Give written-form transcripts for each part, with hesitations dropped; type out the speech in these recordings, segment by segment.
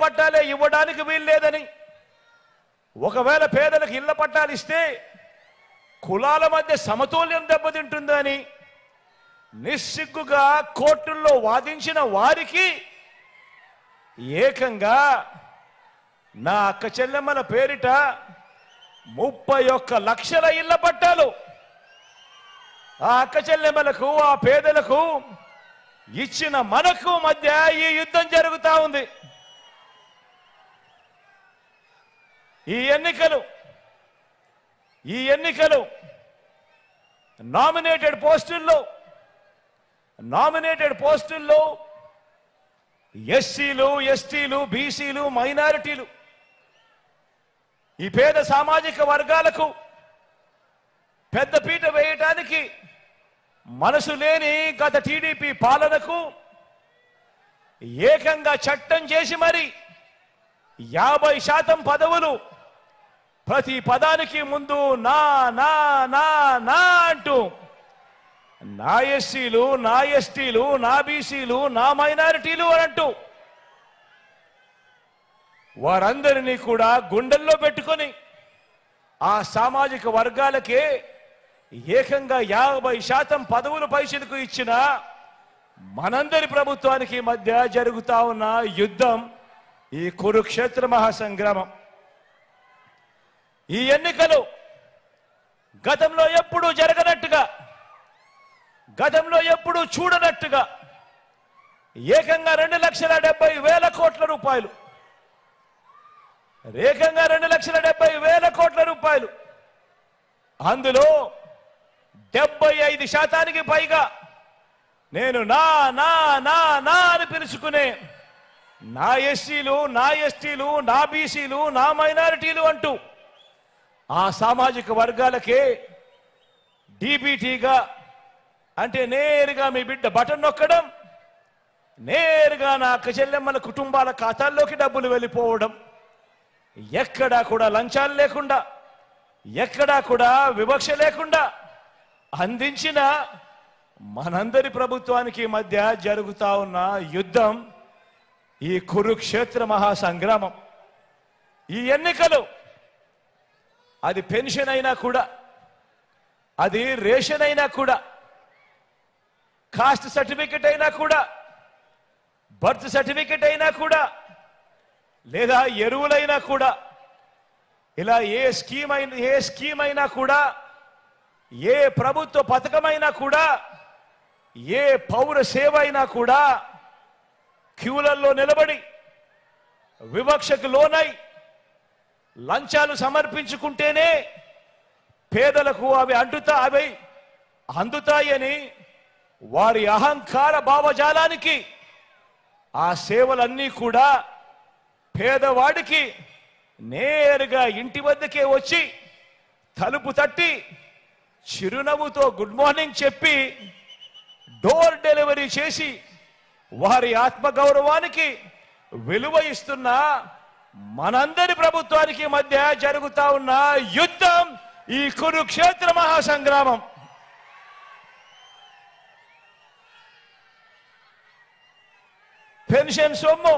పట్టాలే ఇవ్వడానికి వీల్లేదని, ఒకవేళ పేదలకు ఇళ్ల పట్టాలు ఇస్తే కులాల మధ్య సమతుల్యం దెబ్బతింటుందని నిస్సిగ్గుగా కోర్టుల్లో వాదించిన వారికి ఏకంగా నా అక్క చెల్లెమ్మల పేరిట 31 లక్షల ఇళ్ల పట్టాలు ఆ అక్క చెల్లెమ్మలకు, ఆ పేదలకు ఇచ్చిన మనకు మధ్య ఈ యుద్ధం జరుగుతూ ఉంది. ఈ ఎన్నికలు నామినేటెడ్ పోస్టుల్లో ఎస్సీలు, ఎస్టీలు, బీసీలు, మైనారిటీలు, ఈ పేద సామాజిక వర్గాలకు పెద్దపీట వేయటానికి మనసు లేని గత టీడీపీ పాలనకు ఏకంగా చట్టం చేసి మరి 50% పదవులు ప్రతి పదానికి ముందు నా నా నా నా అంటూ నా ఎస్సీలు, నా ఎస్టీలు, నా బీసీలు, నా మైనారిటీలు అంటూ వారందరినీ కూడా గుండెల్లో పెట్టుకొని ఆ సామాజిక వర్గాలకే ఏకంగా 50% పదవులు పైసలకు ఇచ్చిన మనందరి ప్రభుత్వానికి మధ్య జరుగుతా ఉన్న యుద్ధం ఈ కురుక్షేత్ర మహాసంగ్రామం. ఈ ఎన్నికలు గతంలో ఎప్పుడూ జరగనట్టుగా, గతంలో ఎప్పుడూ చూడనట్టుగా ఏకంగా 2,70,000 కోట్ల రూపాయలు, ఏకంగా 2,70,000 కోట్ల రూపాయలు, అందులో 75% పైగా నేను నా నా నా నా అని పిలుచుకునే నా ఎస్సీలు, నా ఎస్టీలు, నా బీసీలు, నా మైనారిటీలు అంటూ ఆ సామాజిక వర్గాలకే డీబీటీగా, అంటే నేరుగా మీ బిడ్డ బటన్ నొక్కడం, నేరుగా నా అక్క చెల్లెమ్మల కుటుంబాల ఖాతాల్లోకి డబ్బులు వెళ్ళిపోవడం, ఎక్కడా కూడా లంచాలు లేకుండా, ఎక్కడా కూడా వివక్ష లేకుండా అందించిన మనందరి ప్రభుత్వానికి మధ్య జరుగుతా ఉన్న యుద్ధం ఈ కురుక్షేత్ర మహాసంగ్రామం. ఈ ఎన్నికలు అది పెన్షన్ అయినా కూడా, అది రేషన్ అయినా కూడా, కాస్ట్ సర్టిఫికెట్ అయినా కూడా, బర్త్ సర్టిఫికెట్ అయినా కూడా, లేదా ఎరువులైనా కూడా, ఇలా ఏ స్కీమ్ అయినా కూడా, ఏ ప్రభుత్వ పథకమైనా కూడా, ఏ పౌర సేవ అయినా కూడా క్యూలల్లో నిలబడి వివక్షకు లోనై లంచాలు సమర్పించుకుంటేనే పేదలకు అవి అందుతాయని వారి అహంకార భావజాలానికి ఆ సేవలన్నీ కూడా పేదవాడికి నేరుగా ఇంటి వద్దకే వచ్చి తలుపు తట్టి చిరునవ్వుతో గుడ్ మార్నింగ్ చెప్పి డోర్ డెలివరీ చేసి వారి ఆత్మగౌరవానికి విలువ ఇస్తున్న మనందరి ప్రభుత్వానికి మధ్య జరుగుతా ఉన్న యుద్ధం ఈ కురుక్షేత్ర మహాసంగ్రామం. పెన్షన్ సొమ్ము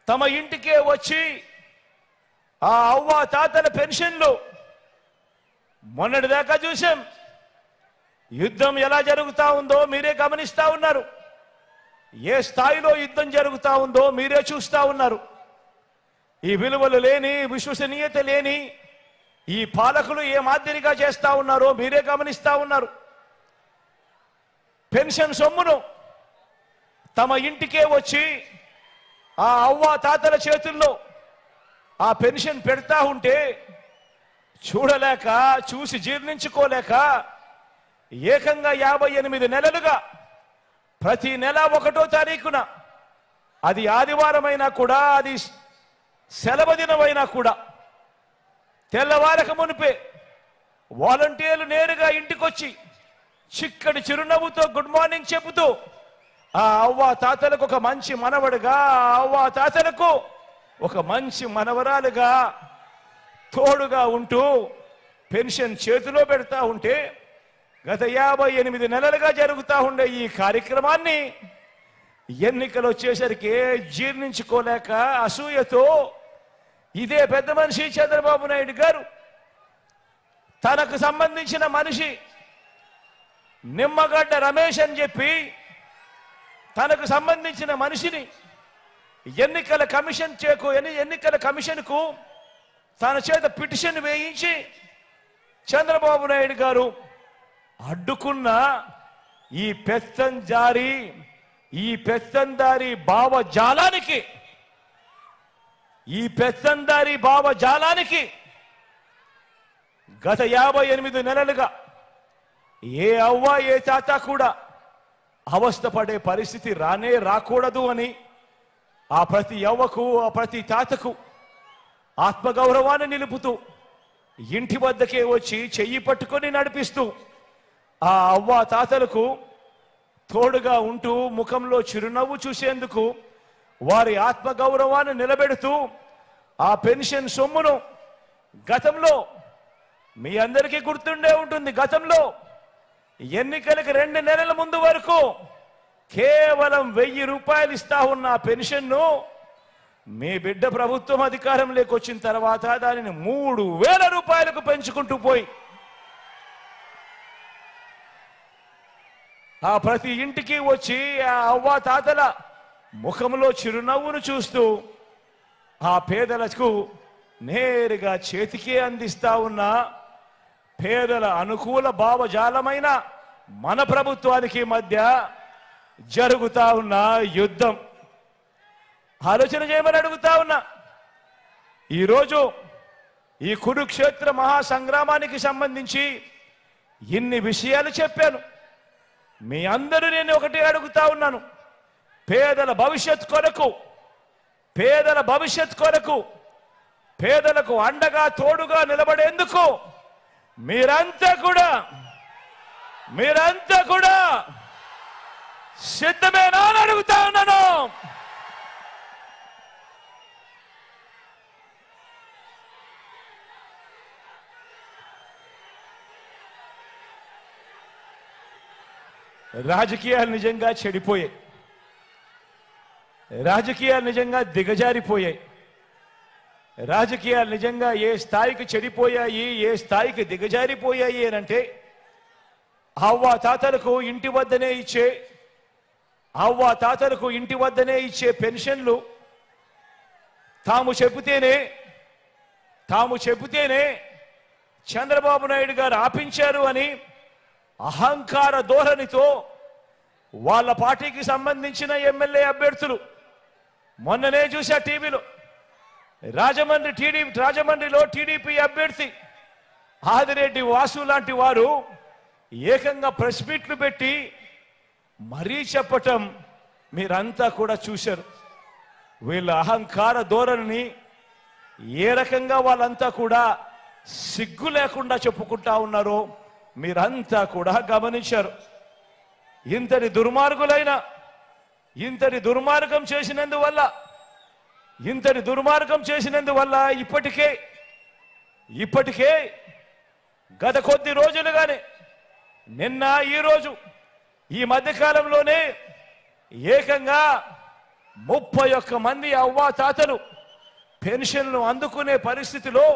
తమ ఇంటికే వచ్చి ఆ అవ్వ తాతల పెన్షన్లు మొన్నటిదాకా చూసాం. యుద్ధం ఎలా జరుగుతా ఉందో మీరే గమనిస్తా ఉన్నారు. ఏ స్థాయిలో యుద్ధం జరుగుతా ఉందో మీరే చూస్తా ఉన్నారు. ఈ విలువలు లేని, విశ్వసనీయత లేని ఈ పాలకులు ఏ మాదిరిగా చేస్తా ఉన్నారో మీరే గమనిస్తా ఉన్నారు. పెన్షన్ సొమ్మును తమ ఇంటికే వచ్చి ఆ అవ్వ తాతల చేతుల్లో ఆ పెన్షన్ పెడతా ఉంటే చూడలేక, చూసి జీర్ణించుకోలేక ఏకంగా 58 నెలలుగా ప్రతి నెల 1వ తారీఖున, అది ఆదివారమైనా కూడా, అది సెలవు దినమైనా కూడా, తెల్లవారక మునిపే వాలంటీర్లు నేరుగా ఇంటికొచ్చి చిక్కటి చిరునవ్వుతో గుడ్ మార్నింగ్ చెబుతూ ఆ అవ్వ తాతలకు ఒక మంచి మనవడుగా, ఆ అవ్వ తాతలకు ఒక మంచి మనవరాలుగా తోడుగా ఉంటూ పెన్షన్ చేతిలో పెడతా ఉంటే గత 58 నెలలుగా జరుగుతూ ఉండే ఈ కార్యక్రమాన్ని ఎన్నికలు వచ్చేసరికి జీర్ణించుకోలేక అసూయతో ఇదే పెద్ద మనిషి చంద్రబాబు నాయుడు గారు తనకు సంబంధించిన మనిషి నిమ్మగడ్డ రమేష్ అని చెప్పి తనకు సంబంధించిన మనిషిని ఎన్నికల కమిషన్కు తన చేత పిటిషన్ వేయించి చంద్రబాబు నాయుడు గారు అడ్డుకున్న ఈ పెత్తందారి భావజాలానికి గత 58 నెలలుగా ఏ అవ్వ ఏ తాత కూడా అవస్థపడే పరిస్థితి రాకూడదు అని ఆ ప్రతి అవ్వకు ఆ ప్రతి తాతకు ఆత్మగౌరవాన్ని నిలుపుతూ ఇంటి వద్దకే వచ్చి చెయ్యి పట్టుకొని నడిపిస్తూ ఆ అవ్వ తాతలకు తోడుగా ఉంటూ ముఖంలో చిరునవ్వు చూసేందుకు వారి ఆత్మగౌరవాన్ని నిలబెడుతూ ఆ పెన్షన్ సొమ్మును గతంలో మీ అందరికీ గుర్తుండే ఉంటుంది. గతంలో ఎన్నికలకు 2 నెలల ముందు వరకు కేవలం 1000 రూపాయలు ఇస్తా ఉన్న ఆ పెన్షన్ను మీ బిడ్డ ప్రభుత్వం అధికారంలోకి వచ్చిన తర్వాత దానిని 3000 రూపాయలకు పెంచుకుంటూ పోయి ఆ ప్రతి ఇంటికి వచ్చి ఆ అవ్వ తాతల ముఖంలో చిరునవ్వును చూస్తూ ఆ పేదలకు నేరుగా చేతికే అందిస్తా ఉన్న పేదల అనుకూల భావజాలమైన మన ప్రభుత్వానికి మధ్య జరుగుతా ఉన్న యుద్ధం ఆలోచన చేయమని అడుగుతా ఉన్నా. ఈరోజు ఈ కురుక్షేత్ర మహాసంగ్రామానికి సంబంధించి ఇన్ని విషయాలు చెప్పాను. మీ అందరూ నేను ఒకటి అడుగుతా ఉన్నాను. పేదల భవిష్యత్ కొరకు పేదలకు అండగా తోడుగా నిలబడేందుకు మీరంతా కూడా సిద్ధమేనా అని అడుగుతా ఉన్నాను. రాజకీయాలు నిజంగా చెడిపోయాయి. రాజకీయాలు నిజంగా దిగజారిపోయాయి. రాజకీయాలు నిజంగా ఏ స్థాయికి చెడిపోయాయి, ఏ స్థాయికి దిగజారిపోయాయి అనంటే అవ్వ తాతలకు ఇంటి వద్దనే ఇచ్చే పెన్షన్లు తాము చెబితేనే చంద్రబాబు నాయుడు గారు ఆపించారు అని అహంకార ధోరణితో వాళ్ళ పార్టీకి సంబంధించిన ఎమ్మెల్యే అభ్యర్థులు మొన్ననే చూసా టీవీలో రాజమండ్రిలో టీడీపీ అభ్యర్థి ఆదిరెడ్డి వాసు లాంటి వారు ఏకంగా ప్రెస్ మీట్లు పెట్టి మరీ చెప్పటం మీరంతా కూడా చూశారు. వీళ్ళ అహంకార ధోరణిని ఏ రకంగా వాళ్ళంతా కూడా సిగ్గు లేకుండా చెప్పుకుంటా ఉన్నారో మీరంతా కూడా గమనించారు. ఇంతటి దుర్మార్గం చేసినందువల్ల ఇప్పటికే గత కొద్ది రోజులుగానే నిన్న ఈరోజు ఈ మధ్యకాలంలోనే ఏకంగా 31 మంది అవ్వాతాతలు పెన్షన్లు అందుకునే పరిస్థితిలో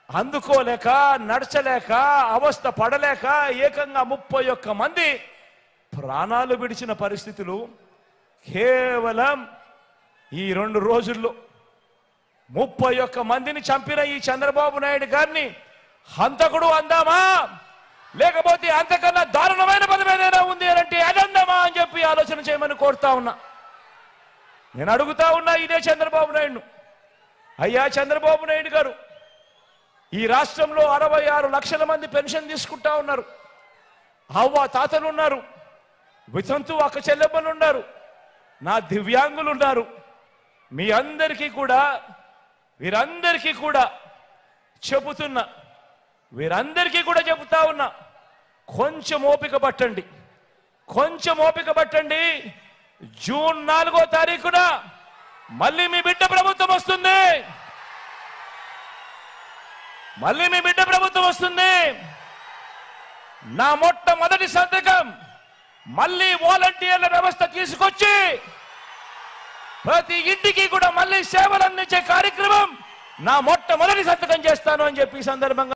అందుకోలేక నడచలేక అవస్థ పడలేక ఏకంగా 31 మంది ప్రాణాలు విడిచిన పరిస్థితులు కేవలం ఈ 2 రోజుల్లో 31 మందిని చంపిన ఈ చంద్రబాబు నాయుడు గారిని హంతకుడు అందామా, లేకపోతే అంతకన్నా దారుణమైన పదం ఏదైనా ఉంది అంటే అదందామా అని చెప్పి ఆలోచన చేయమని కోరుతా ఉన్నా. నేను అడుగుతా ఉన్నా ఇదే చంద్రబాబు నాయుడు, అయ్యా చంద్రబాబు నాయుడు గారు, ఈ రాష్ట్రంలో 66 లక్షల మంది పెన్షన్ తీసుకుంటా ఉన్నారు. అవ్వ తాతలు ఉన్నారు, వితంతు అక్క చెల్లెమ్మలు ఉన్నారు, నా దివ్యాంగులు ఉన్నారు. మీ అందరికీ కూడా వీరందరికీ కూడా చెబుతా ఉన్నా, కొంచెం ఓపిక పట్టండి. జూన్ 4వ తారీఖున మళ్ళీ మీ బిడ్డ ప్రభుత్వం వస్తుంది. నా మొట్టమొదటి సంతకం మళ్ళీ వాలంటీర్ల వ్యవస్థ తీసుకొచ్చి ప్రతి ఇంటికి కూడా మళ్ళీ సేవలు అందించే కార్యక్రమం నా మొట్టమొదటి సంతకం చేస్తాను అని చెప్పి ఈ సందర్భంగా